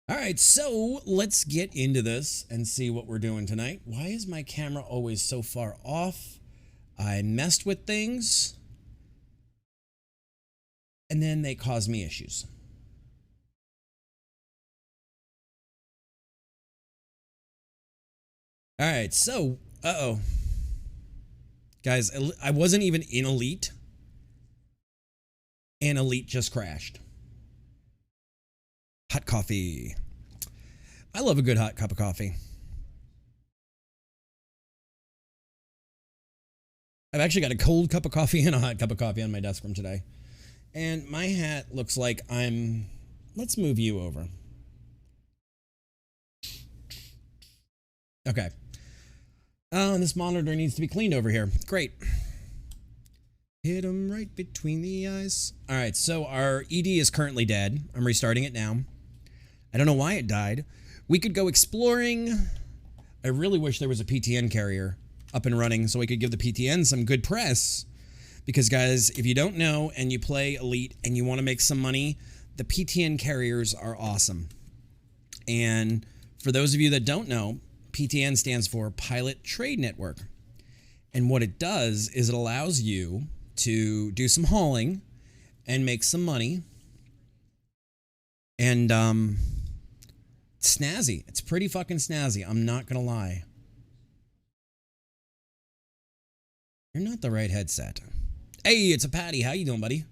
All right, so let's get into this and see what we're doing tonight. Why is my camera always so far off? I messed with things, and then they caused me issues. All right, so, guys, I wasn't even in Elite, and Elite just crashed. Hot coffee. I love a good hot cup of coffee. I've actually got a cold cup of coffee and a hot cup of coffee on my desk from today. And my hat looks like I'm... Let's move you over. Okay. Oh, and this monitor needs to be cleaned over here. Great. Hit him right between the eyes. All right, so our ED is currently dead. I'm restarting it now. I don't know why it died. We could go exploring. I really wish there was a PTN carrier up and running so we could give the PTN some good press. Because, guys, if you don't know and you play Elite and you want to make some money, the PTN carriers are awesome. And for those of you that don't know, PTN stands for Pilot Trade Network. And what it does is it allows you to do some hauling and make some money. And it's snazzy. It's pretty fucking snazzy. I'm not going to lie. You're not the right headset. Hey, it's a Patty. How you doing, buddy?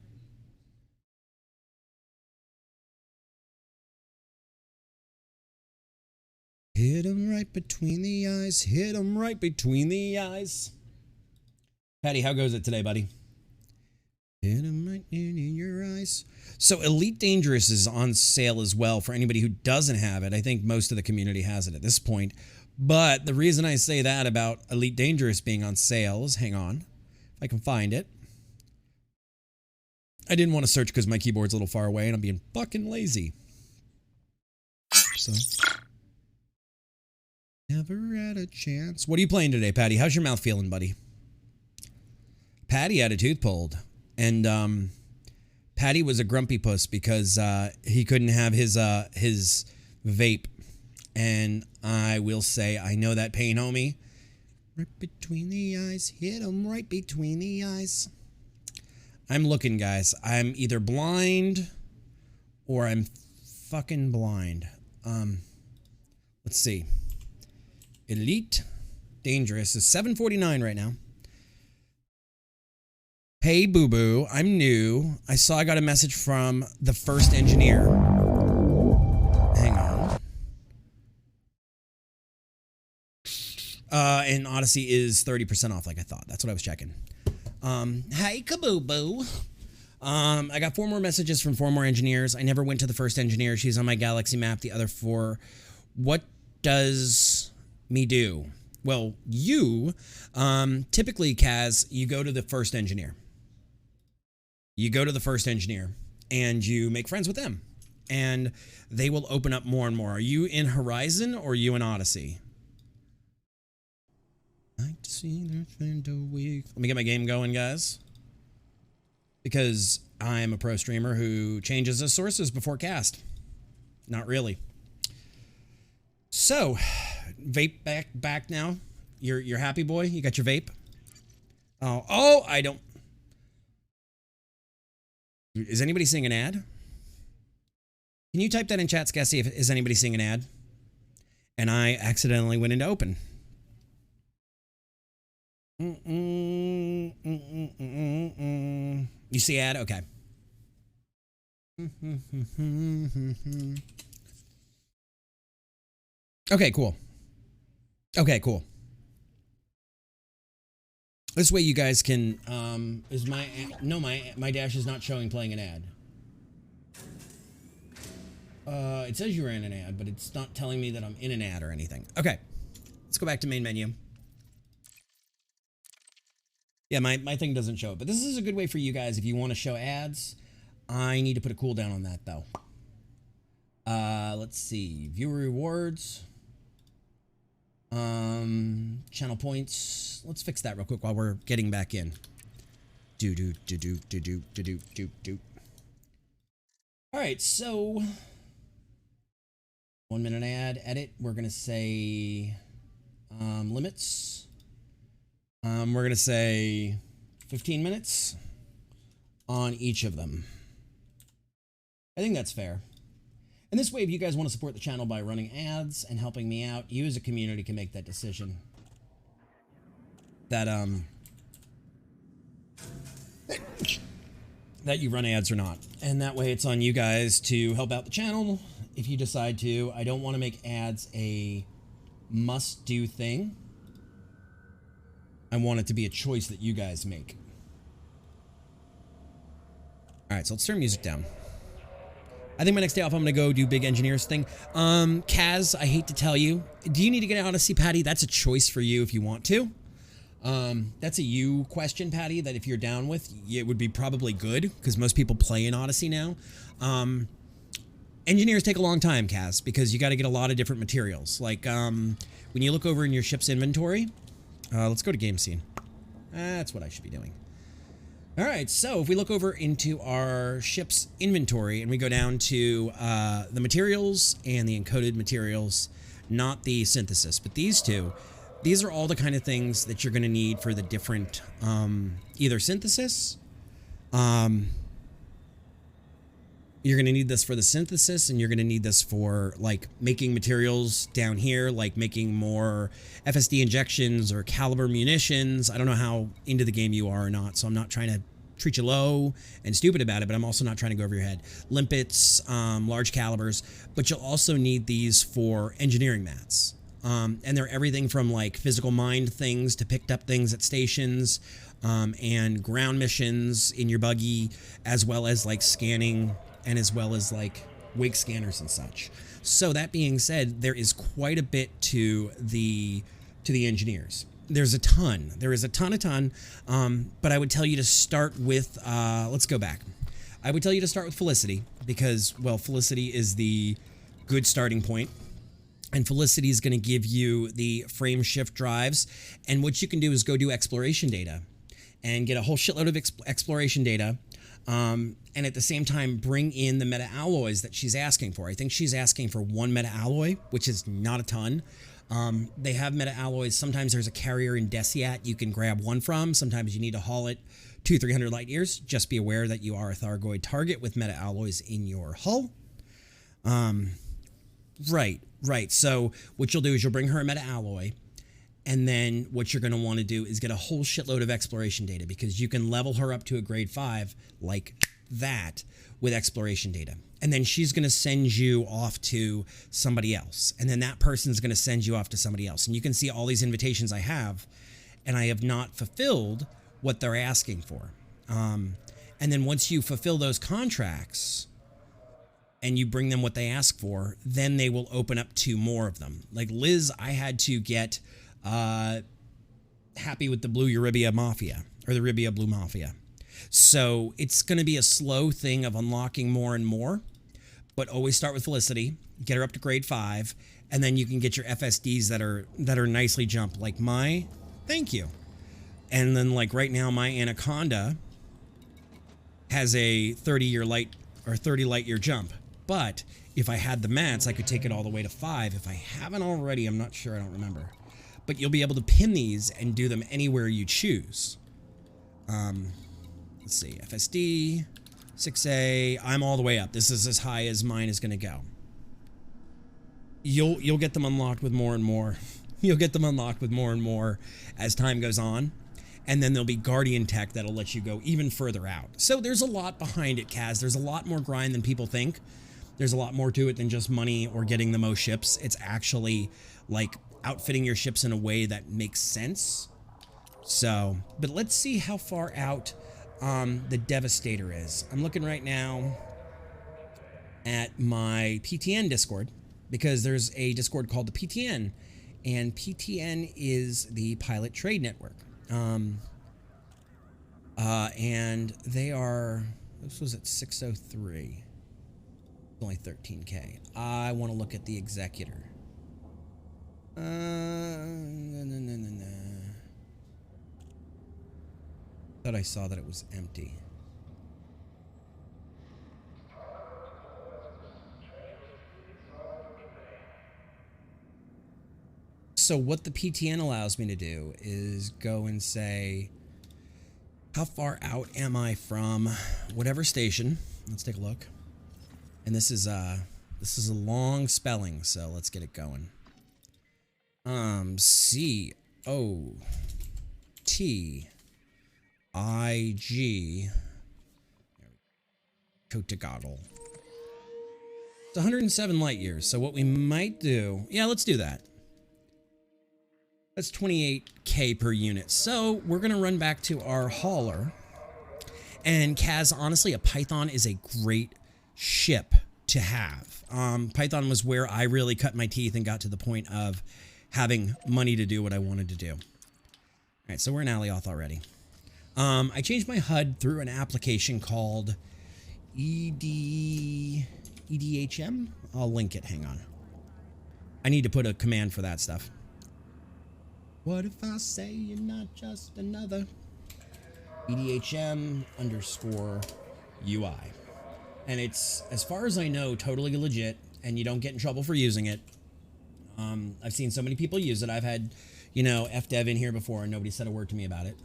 Hit him right between the eyes. Hit him right between the eyes. Patty, how goes it today, buddy? Hit him right in your eyes. So Elite Dangerous is on sale as well for anybody who doesn't have it. I think most of the community has it at this point. But the reason I say that about Elite Dangerous being on sale is, hang on, if I can find it. I didn't want to search because my keyboard's a little far away and I'm being fucking lazy. So, never had a chance. What are you playing today, Patty? How's your mouth feeling, buddy? Patty had a tooth pulled. And Patty was a grumpy puss because he couldn't have his vape. And I will say, I know that pain, homie. Right between the eyes. Hit him right between the eyes. I'm looking, guys. I'm either blind or I'm fucking blind. Let's see. Elite Dangerous is $7.49 right now. Hey, boo-boo. I'm new. I saw I got a message from the first engineer. Hang on. And Odyssey is 30% off like I thought. That's what I was checking. Hey, kaboo-boo. I got 4 more messages from 4 more engineers. I never went to the first engineer. She's on my galaxy map. The other 4. What does me do? Well, you, typically, Kaz, you go to the first engineer. You go to the first engineer and you make friends with them. And they will open up more and more. Are you in Horizon or are you in Odyssey? Like to see their friend a week. Let me get my game going, guys. Because I am a pro streamer who changes his sources before cast. Not really. So, vape back now. You're happy, boy? You got your vape? Oh, I don't. Is anybody seeing an ad? Can you type that in chat, Skessy, if is anybody seeing an ad? And I accidentally went into open. You see ad? Okay. Okay, cool. Okay, cool. This way you guys can, is my, no, my dash is not showing playing an ad. It says you're in an ad, but it's not telling me that I'm in an ad or anything. Okay, let's go back to main menu. Yeah, my thing doesn't show it, but this is a good way for you guys if you want to show ads. I need to put a cooldown on that, though. Let's see, viewer rewards. Channel points. Let's fix that real quick while we're getting back in. Do. All right, so 1 minute ad edit. We're gonna say limits. We're gonna say 15 minutes on each of them. I think that's fair. And this way, if you guys want to support the channel by running ads and helping me out, you as a community can make that decision. That that you run ads or not. And that way it's on you guys to help out the channel if you decide to. I don't want to make ads a must-do thing. I want it to be a choice that you guys make. All right, so let's turn music down. I think my next day off, I'm going to go do big engineers thing. Kaz, I hate to tell you, do you need to get an Odyssey, Patty? That's a choice for you if you want to. That's a you question, Patty, that if you're down with, it would be probably good because most people play in Odyssey now. Engineers take a long time, Kaz, because you got to get a lot of different materials. Like, when you look over in your ship's inventory, let's go to game scene. That's what I should be doing. All right, so if we look over into our ship's inventory and we go down to the materials and the encoded materials, not the synthesis, but these two, these are all the kind of things that you're going to need for the different either synthesis. You're going to need this for the synthesis, and you're going to need this for like making materials down here, like making more FSD injections or caliber munitions. I don't know how into the game you are or not, so I'm not trying to treat you low and stupid about it, but I'm also not trying to go over your head. Limpets, large calibers, but you'll also need these for engineering mats. And they're everything from like physical mind things to picked up things at stations, and ground missions in your buggy, as well as like scanning and as well as like wig scanners and such. So that being said, there is quite a bit to the engineers. There's a ton. There is a ton. But I would tell you to start with, let's go back. I would tell you to start with Felicity because, well, Felicity is the good starting point. And Felicity is going to give you the frame shift drives. And what you can do is go do exploration data and get a whole shitload of exploration data. And at the same time, bring in the meta alloys that she's asking for. I think she's asking for 1 meta alloy, which is not a ton. They have meta alloys. Sometimes there's a carrier in Desiat you can grab one from. Sometimes you need to haul it 200-300 light years. Just be aware that you are a Thargoid target with meta alloys in your hull. Right. So what you'll do is you'll bring her a meta alloy. And then what you're going to want to do is get a whole shitload of exploration data because you can level her up to a grade 5 like that with exploration data. And then she's going to send you off to somebody else. And then that person's going to send you off to somebody else. And you can see all these invitations I have, and I have not fulfilled what they're asking for. And then once you fulfill those contracts and you bring them what they ask for, then they will open up to more of them. Like Liz, I had to get happy with the Blue Eurybia Mafia, or the Ribia Blue Mafia. So it's going to be a slow thing of unlocking more and more, but always start with Felicity, get her up to grade 5, and then you can get your FSDs that are nicely jumped, like my, thank you. And then like right now, my Anaconda has a 30 light year jump. But if I had the mats, I could take it all the way to 5. If I haven't already, I'm not sure, I don't remember. But you'll be able to pin these and do them anywhere you choose. Let's see, FSD, 6A, I'm all the way up. This is as high as mine is going to go. You'll get them unlocked with more and more. You'll get them unlocked with more and more as time goes on. And then there'll be Guardian tech that'll let you go even further out. So there's a lot behind it, Kaz. There's a lot more grind than people think. There's a lot more to it than just money or getting the most ships. It's actually like outfitting your ships in a way that makes sense. So, but let's see how far out the Devastator is. I'm looking right now at my PTN Discord because there's a Discord called the PTN, and PTN is the Pilot Trade Network. And they are, this was at 603. Only 13K. I want to look at the Executor. Thought I saw that it was empty. So what the PTN allows me to do is go and say, how far out am I from whatever station? Let's take a look. And this is a long spelling, so let's get it going. C-O-T-I-G Cotagotl. It's 107 light years, so what we might do... Yeah, let's do that. That's 28k per unit. So we're going to run back to our hauler. And Kaz, honestly, a Python is a great ship to have. Python was where I really cut my teeth and got to the point of having money to do what I wanted to do. All right, so we're in Alioth already. I changed my HUD through an application called EDHM. I'll link it. Hang on. I need to put a command for that stuff. What if I say you're not just another EDHM _UI? And it's, as far as I know, totally legit, and you don't get in trouble for using it. I've seen so many people use it. I've had, you know, FDev in here before, and nobody said a word to me about it.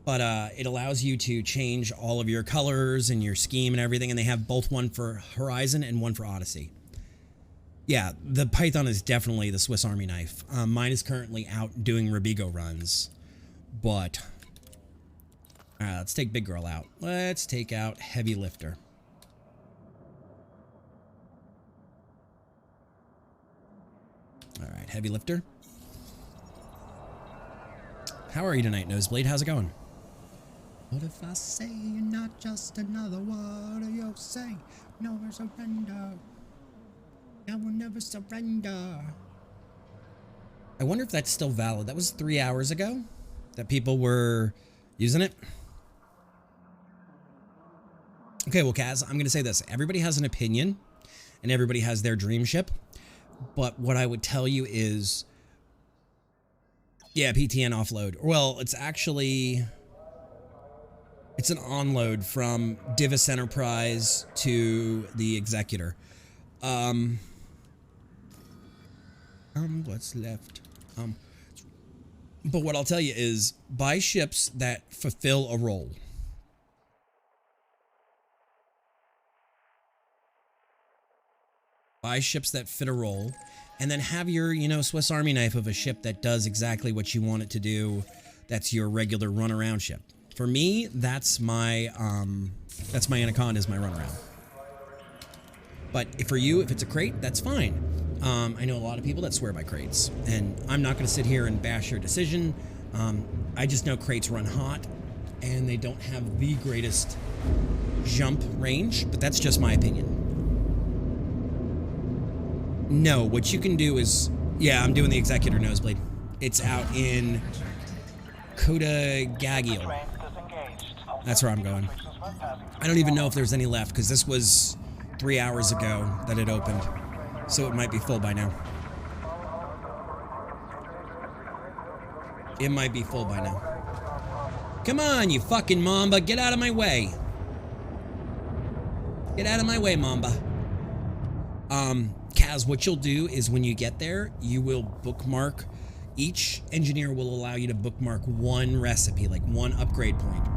But it allows you to change all of your colors and your scheme and everything, and they have both one for Horizon and one for Odyssey. Yeah, the Python is definitely the Swiss Army knife. Mine is currently out doing Robigo runs, but... All right, let's take Big Girl out. Let's take out Heavy Lifter. All right, Heavy Lifter. How are you tonight, Nosebleed? How's it going? What if I say you're not just another? What do you say? Never surrender. I will never surrender. I wonder if that's still valid. That was 3 hours ago that people were using it. Okay, well, Kaz, I'm going to say this. Everybody has an opinion, and everybody has their dream ship. But what I would tell you is, yeah, PTN offload. Well, it's actually... It's an onload from Divis Enterprise to the Executor. What's left? But what I'll tell you is, buy ships that fulfill a role. Buy ships that fit a role, and then have your, you know, Swiss Army knife of a ship that does exactly what you want it to do. That's your regular run-around ship. For me, that's my Anaconda is my runaround. But for you, if it's a crate, that's fine. I know a lot of people that swear by crates, and I'm not going to sit here and bash your decision. I just know crates run hot, and they don't have the greatest jump range, but that's just my opinion. No, what you can do is, yeah, I'm doing the Executor Nosebleed. It's out in Cotagotl. That's where I'm going. I don't even know if there's any left, because this was 3 hours ago that it opened. So it might be full by now. It might be full by now. Come on, you fucking Mamba. Get out of my way. Get out of my way, Mamba. Kaz, what you'll do is when you get there, you will bookmark. Each engineer will allow you to bookmark one recipe, like one upgrade point.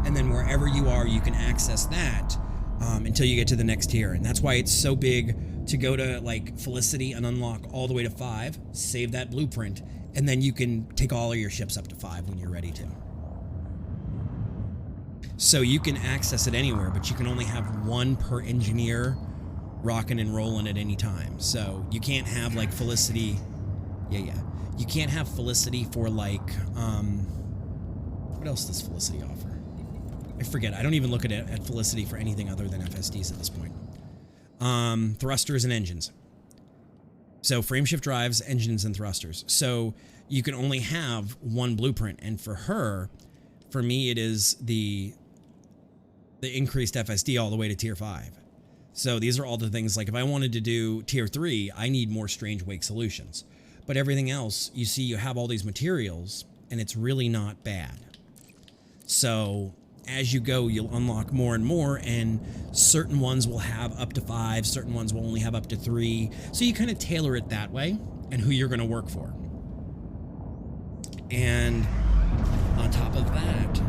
And then wherever you are, you can access that until you get to the next tier. And that's why it's so big to go to like Felicity and unlock all the way to 5, save that blueprint, and then you can take all of your ships up to 5 when you're ready to. So you can access it anywhere, but you can only have one per engineer rocking and rolling at any time. So you can't have like Felicity. Yeah. You can't have Felicity for like, what else does Felicity offer? I forget. I don't even look at Felicity for anything other than FSDs at this point. Thrusters and engines. So frameshift drives, engines, and thrusters. So you can only have one blueprint. And for her, for me, it is the increased FSD all the way to tier 5. So these are all the things, like if I wanted to do tier 3, I need more Strange Wake solutions. But everything else, you see, you have all these materials, and it's really not bad. So as you go, you'll unlock more and more, and certain ones will have up to 5, certain ones will only have up to 3. So you kind of tailor it that way. and who you're going to work for. And on top of that,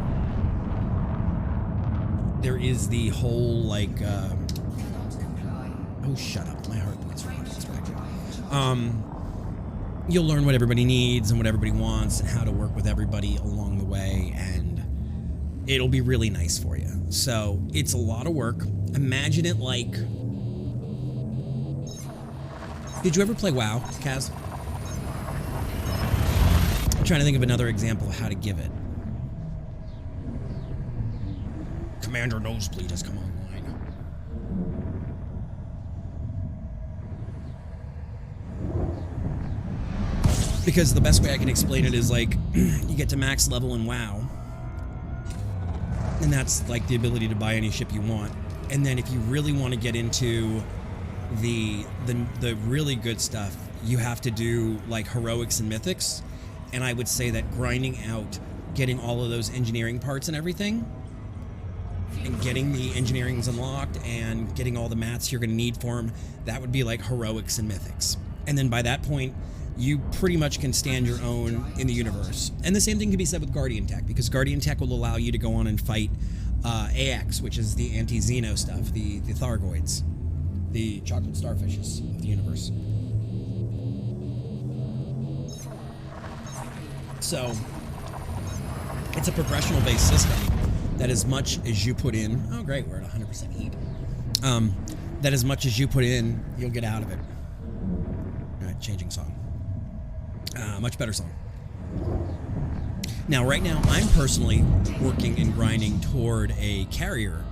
there is the whole like oh, shut up, my heart beats for you'll learn what everybody needs and what everybody wants and how to work with everybody along the way, and it'll be really nice for you. So it's a lot of work. Imagine it like, did you ever play WoW, Kaz? I'm trying to think of another example of how to give it. Commander Nosebleed has come online. Because the best way I can explain it is like, you get to max level in WoW, and that's like the ability to buy any ship you want. And then if you really want to get into the really good stuff, you have to do like heroics and mythics. And I would say that grinding out, getting all of those engineering parts and everything, and getting the engineerings unlocked and getting all the mats you're going to need for them, that would be like heroics and mythics. And then by that point, you pretty much can stand your own in the universe. And the same thing can be said with Guardian Tech, because Guardian Tech will allow you to go on and fight AX, which is the anti-Xeno stuff, the Thargoids, the chocolate starfishes of the universe. So it's a progressional-based system that as much as you put in, oh great, we're at 100% heat, that as much as you put in, you'll get out of it. All right, changing song. Much better song. Now, right now, I'm personally working and grinding toward a carrier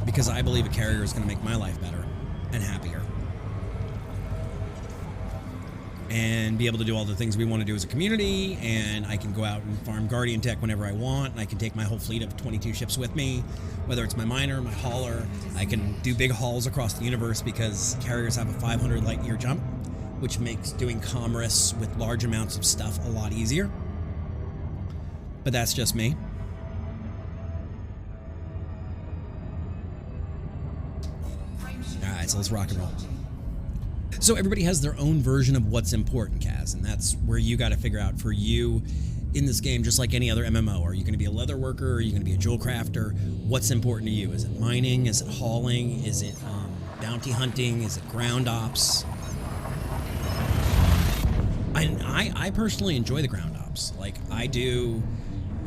because I believe a carrier is going to make my life better and happier. And be able to do all the things we want to do as a community, and I can go out and farm Guardian Tech whenever I want, and I can take my whole fleet of 22 ships with me, whether it's my miner, my hauler. I can do big hauls across the universe because carriers have a 500 light year jump, which makes doing commerce with large amounts of stuff a lot easier. But that's just me. Alright, so let's rock and roll. So everybody has their own version of what's important, Kaz, and that's where you got to figure out for you in this game, just like any other MMO. Are you going to be a leather worker? Are you going to be a jewel crafter? What's important to you? Is it mining? Is it hauling? Is it bounty hunting? Is it ground ops? I personally enjoy the ground ops. Like, I do.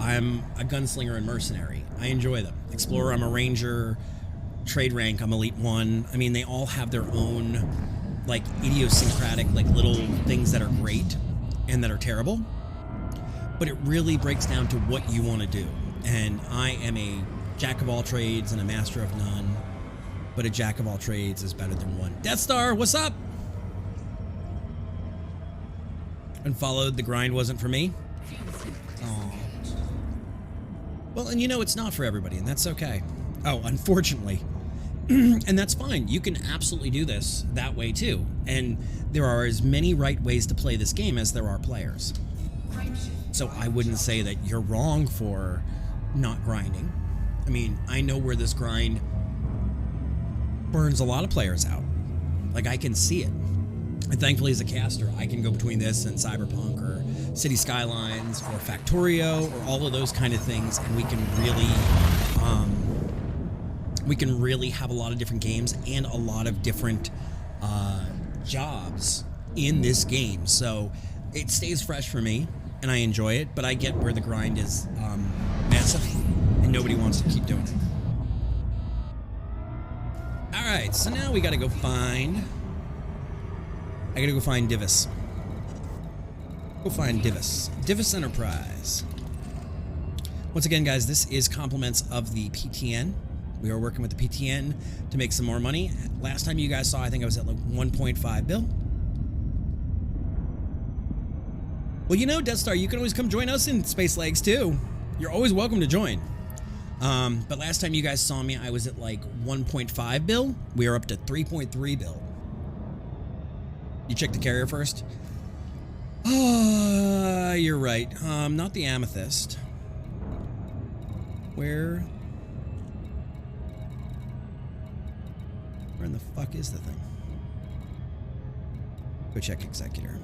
I'm a gunslinger and mercenary. I enjoy them. Explorer, I'm a ranger. Trade rank, I'm Elite 1. I mean, they all have their own, like, idiosyncratic, like, little things that are great and that are terrible. But it really breaks down to what you want to do. And I am a jack of all trades and a master of none. But a jack of all trades is better than one. Death Star, what's up? Unfollowed, the grind wasn't for me. Aww. Well, and you know, it's not for everybody, and that's okay. Oh, unfortunately. And that's fine. You can absolutely do this that way too. And there are as many right ways to play this game as there are players. So I wouldn't say that you're wrong for not grinding. I mean, I know where this grind burns a lot of players out. Like, I can see it. And thankfully, as a caster, I can go between this and Cyberpunk or City Skylines or Factorio or all of those kind of things, and we can really have a lot of different games and a lot of different jobs in this game. So it stays fresh for me, and I enjoy it, but I get where the grind is massive, and nobody wants to keep doing it. All right, so now we got to go find... I gotta go find Divis. Go find Divis. Divis Enterprise. Once again, guys, this is compliments of the PTN. We are working with the PTN to make some more money. Last time you guys saw, I think I was at like 1.5 bill. Well, you know, Death Star, you can always come join us in Space Legs too. You're always welcome to join. But last time you guys saw me, I was at like 1.5 bill. We are up to 3.3 bill. You check the carrier first? You're right. Not the amethyst. Where in the fuck is the thing? Go check Executor.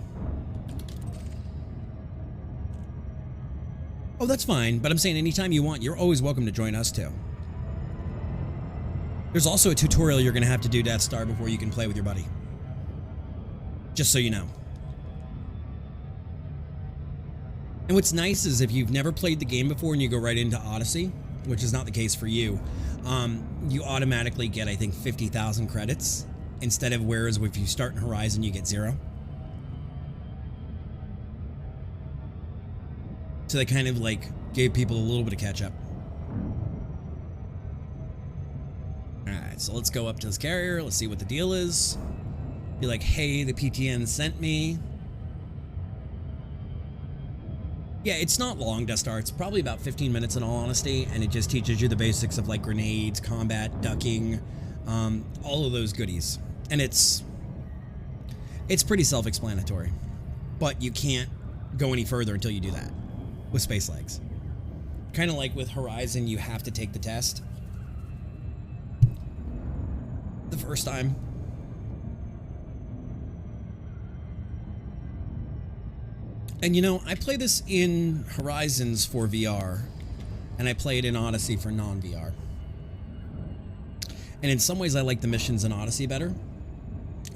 Oh, that's fine, but I'm saying anytime you want, you're always welcome to join us too. There's also a tutorial you're going to have to do, Deathstar, before you can play with your buddy. Just so you know. And what's nice is if you've never played the game before and you go right into Odyssey, which is not the case for you, you automatically get, I think, 50,000 credits instead of whereas if you start in Horizon, you get 0. So they kind of like gave people a little bit of catch up. All right, so let's go up to this carrier. Let's see what the deal is. Be like, hey, the PTN sent me. Yeah, it's not long, Deathstar. It's probably about 15 minutes in all honesty, and it just teaches you the basics of like grenades, combat, ducking, all of those goodies. And it's pretty self-explanatory, but you can't go any further until you do that with Space Legs. Kind of like with Horizon, you have to take the test the first time. And you know, I play this in Horizons for VR, and I play it in Odyssey for non-VR. And in some ways, I like the missions in Odyssey better,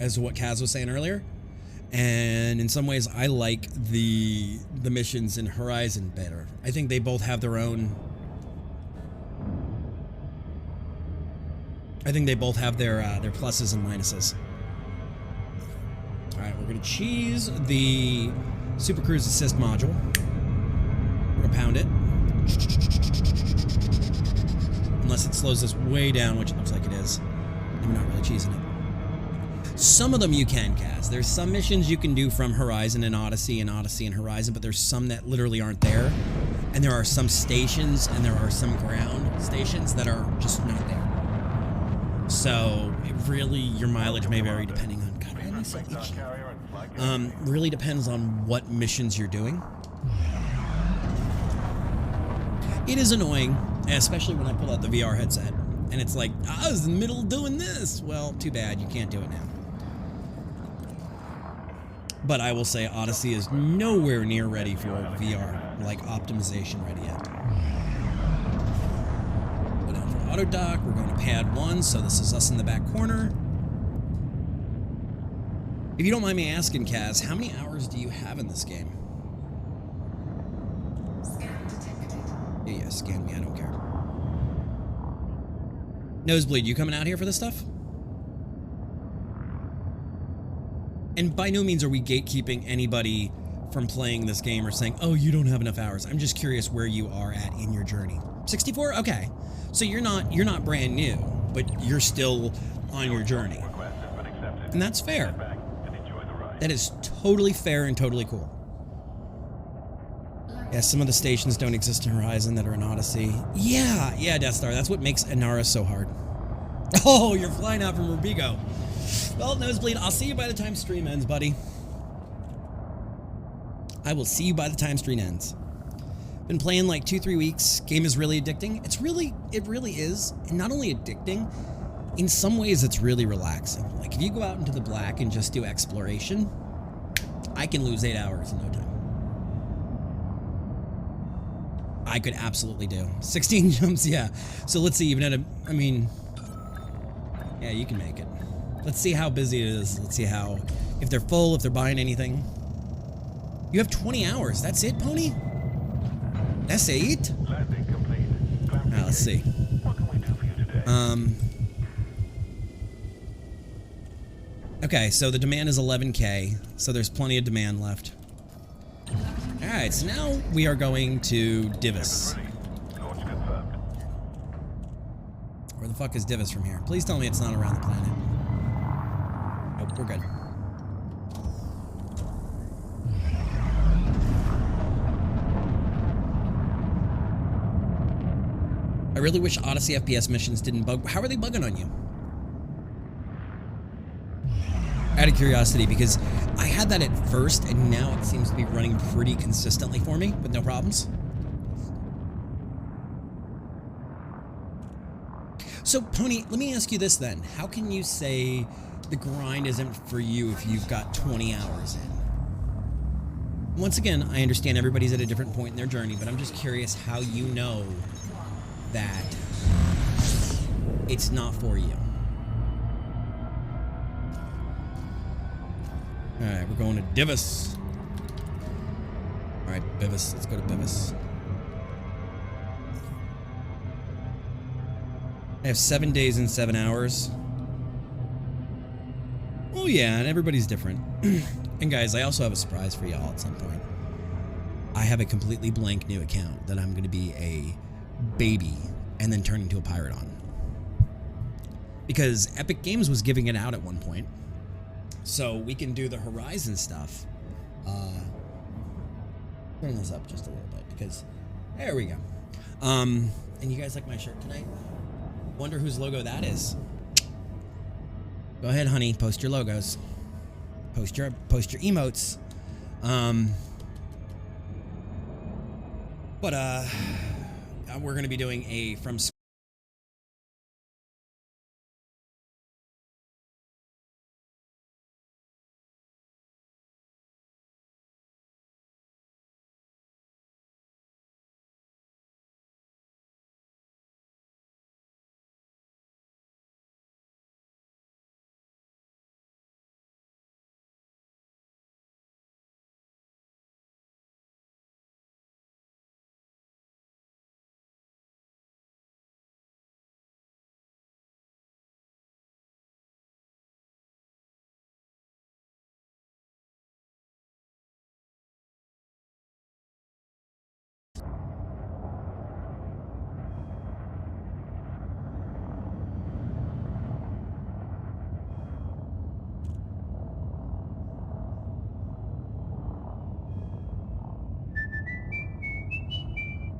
as what Kaz was saying earlier. And in some ways, I like the missions in Horizon better. I think they both have their own... I think they both have their pluses and minuses. All right, we're going to cheese the Super Cruise Assist module. We're going to pound it. Unless it slows us way down, which it looks like it is. And we're not really cheesing it. Some of them you can, Kaz. There's some missions you can do from Horizon and Odyssey and Horizon, but there's some that literally aren't there. And there are some stations and there are some ground stations that are just not there. So, it really, your mileage may vary depending on... God, why am I so itchy? Really depends on what missions you're doing. It is annoying, especially when I pull out the VR headset. And it's like, I was in the middle of doing this. Well, too bad, you can't do it now. But I will say Odyssey is nowhere near ready for VR, like optimization ready yet. Go down for auto dock. We're going to pad 1, so this is us in the back corner. If you don't mind me asking, Kaz, how many hours do you have in this game? Scan detected. Yeah, scan me, I don't care. Nosebleed, you coming out here for this stuff? And by no means are we gatekeeping anybody from playing this game or saying, oh, you don't have enough hours. I'm just curious where you are at in your journey. 64? Okay. So you're not brand new, but you're still on your journey. And that's fair. That is totally fair and totally cool. Yeah, some of the stations don't exist in Horizon that are in Odyssey. Yeah, Deathstar. That's what makes Inara so hard. Oh, you're flying out from Rubigo. Well, Nosebleed, I'll see you by the time stream ends, buddy. I will see you by the time stream ends. Been playing like 2-3 weeks. Game is really addicting. It really is. And not only addicting, in some ways it's really relaxing. Like if you go out into the black and just do exploration, I can lose 8 hours in no time. I could absolutely do 16 jumps. Yeah. So let's see, even at yeah, you can make it. Let's see how busy it is. Let's see how, if they're full, if they're buying anything. You have 20 hours. That's it, Pony? That's it? Now, let's see. What can we do for you today? Okay, so the demand is 11K, so there's plenty of demand left. Alright, so now we are going to Divis. Launch confirmed. Where the fuck is Divis from here? Please tell me it's not around the planet. Nope, we're good. I really wish Odyssey FPS missions didn't bug. How are they bugging on you? Out of curiosity, because I had that at first, and now it seems to be running pretty consistently for me, with no problems. So, Pony, let me ask you this then. How can you say the grind isn't for you if you've got 20 hours in. Once again, I understand everybody's at a different point in their journey, but I'm just curious how you know that it's not for you. Alright, we're going to Divus. Alright, Bivus. Let's go to Bivus. I have 7 days and 7 hours. Oh yeah, and everybody's different. And guys, I also have a surprise for y'all at some point. I have a completely blank new account that I'm going to be a baby and then turn into a pirate on. Because Epic Games was giving it out at one point. So we can do the Horizon stuff. Turn this up just a little bit because there we go. And you guys like my shirt tonight? Wonder whose logo that is. Go ahead, honey. Post your logos. Post your emotes. But we're gonna be doing a from.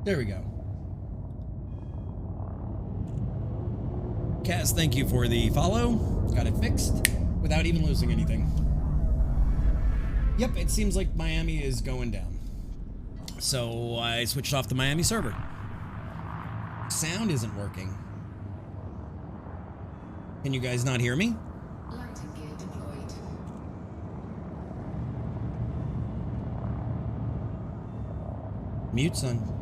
There we go. Kaz, thank you for the follow. Got it fixed without even losing anything. Yep, it seems like Miami is going down. So I switched off the Miami server. Sound isn't working. Can you guys not hear me? Landing gear deployed. Mute, son.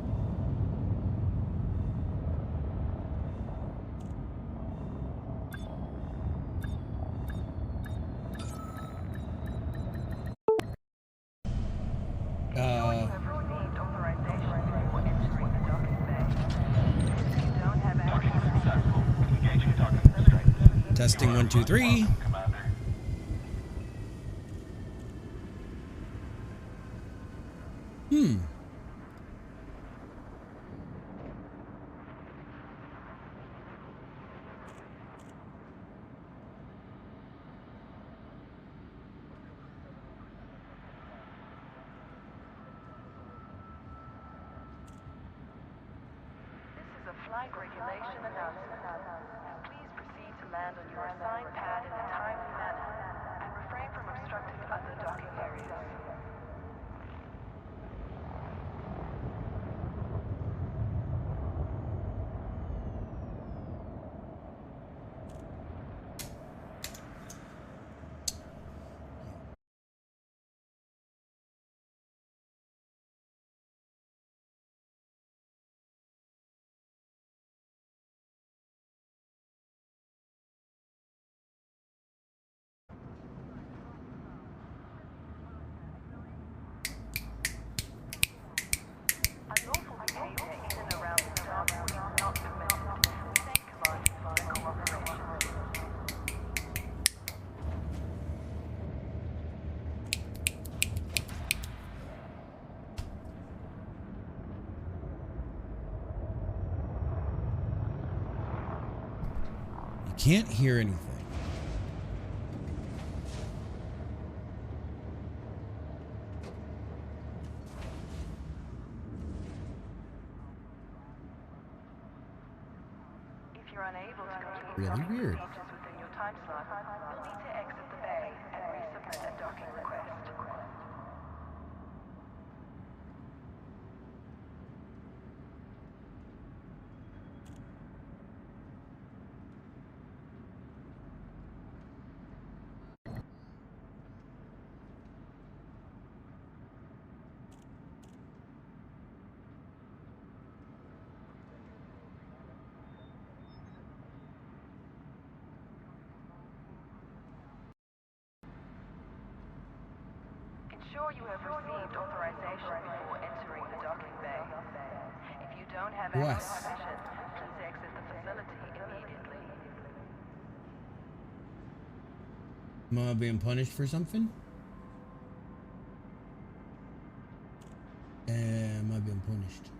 Testing 1, 2, 3. Flight regulation announcement. Please proceed to land on your assigned pad in a timely manner and refrain from obstructing other docking areas. Unlawful behavior in and around the terminal is not permitted. We thank Command for their cooperation. You can't hear anything. If you're unable to complete Really docking weird. procedures within your time slot, you'll need to exit the bay and resubmit a docking request. ensure you have received authorization before entering the docking bay. If you don't have Yes. permission, please exit the facility immediately. Am I being punished for something? Am I being punished?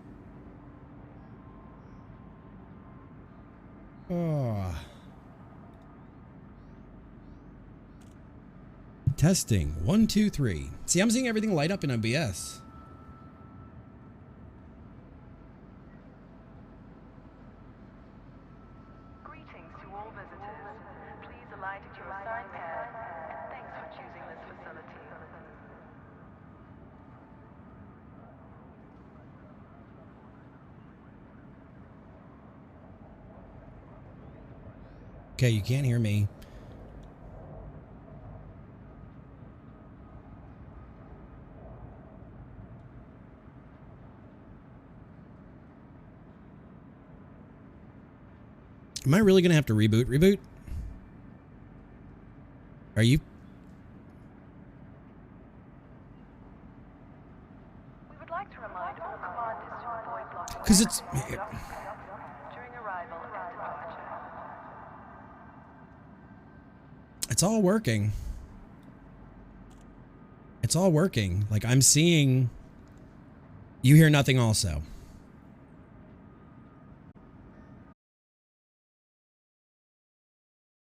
Oh. Testing 1, 2, 3. See, I'm seeing everything light up in OBS. Greetings to all visitors. Please alight at your assigned pad, and thanks for choosing this facility. Okay, you can't hear me. Am I really going to have to reboot? Reboot? Are you? We would like to remind all commanders to avoid blocking Because it's... during arrival and departure. It's all working. It's all working. Like, I'm seeing... You hear nothing also.